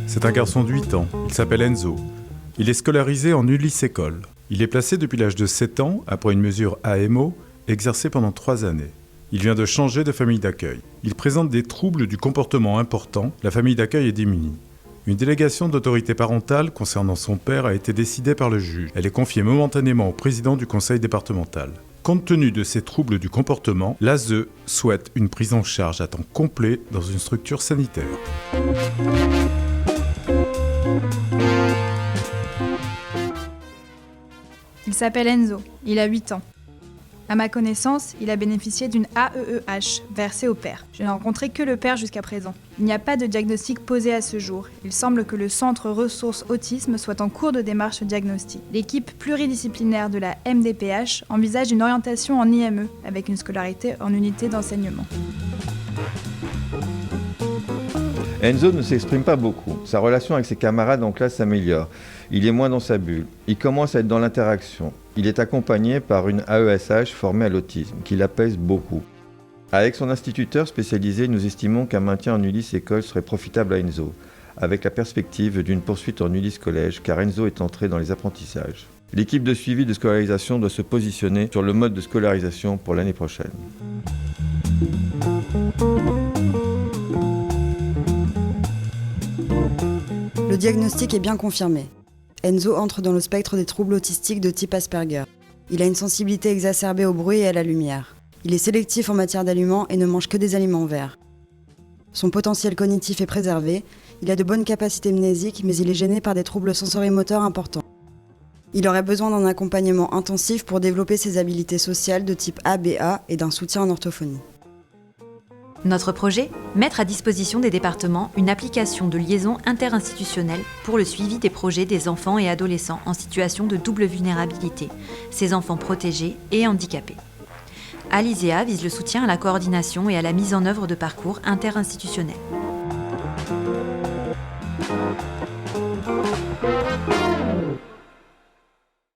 C'est un garçon de 8 ans, il s'appelle Enzo. Il est scolarisé en Ulysse École. Il est placé depuis l'âge de 7 ans, après une mesure AMO, exercée pendant 3 années. Il vient de changer de famille d'accueil. Il présente des troubles du comportement importants, la famille d'accueil est démunie. Une délégation d'autorité parentale concernant son père a été décidée par le juge. Elle est confiée momentanément au président du conseil départemental. Compte tenu de ces troubles du comportement, l'ASE souhaite une prise en charge à temps complet dans une structure sanitaire. Il s'appelle Enzo, il a 8 ans. À ma connaissance, il a bénéficié d'une AEEH versée au père. Je n'ai rencontré que le père jusqu'à présent. Il n'y a pas de diagnostic posé à ce jour. Il semble que le centre ressources autisme soit en cours de démarche diagnostique. L'équipe pluridisciplinaire de la MDPH envisage une orientation en IME avec une scolarité en unité d'enseignement. Enzo ne s'exprime pas beaucoup. Sa relation avec ses camarades en classe s'améliore. Il est moins dans sa bulle. Il commence à être dans l'interaction. Il est accompagné par une AESH formée à l'autisme, qui l'apaise beaucoup. Avec son instituteur spécialisé, nous estimons qu'un maintien en Ulysse École serait profitable à Enzo, avec la perspective d'une poursuite en Ulysse Collège, car Enzo est entré dans les apprentissages. L'équipe de suivi de scolarisation doit se positionner sur le mode de scolarisation pour l'année prochaine. Le diagnostic est bien confirmé. Enzo entre dans le spectre des troubles autistiques de type Asperger. Il a une sensibilité exacerbée au bruit et à la lumière. Il est sélectif en matière d'aliments et ne mange que des aliments verts. Son potentiel cognitif est préservé, il a de bonnes capacités mnésiques, mais il est gêné par des troubles sensorimoteurs importants. Il aurait besoin d'un accompagnement intensif pour développer ses habiletés sociales de type ABA et d'un soutien en orthophonie. Notre projet, mettre à disposition des départements une application de liaison interinstitutionnelle pour le suivi des projets des enfants et adolescents en situation de double vulnérabilité, ces enfants protégés et handicapés. Alizea vise le soutien à la coordination et à la mise en œuvre de parcours interinstitutionnels.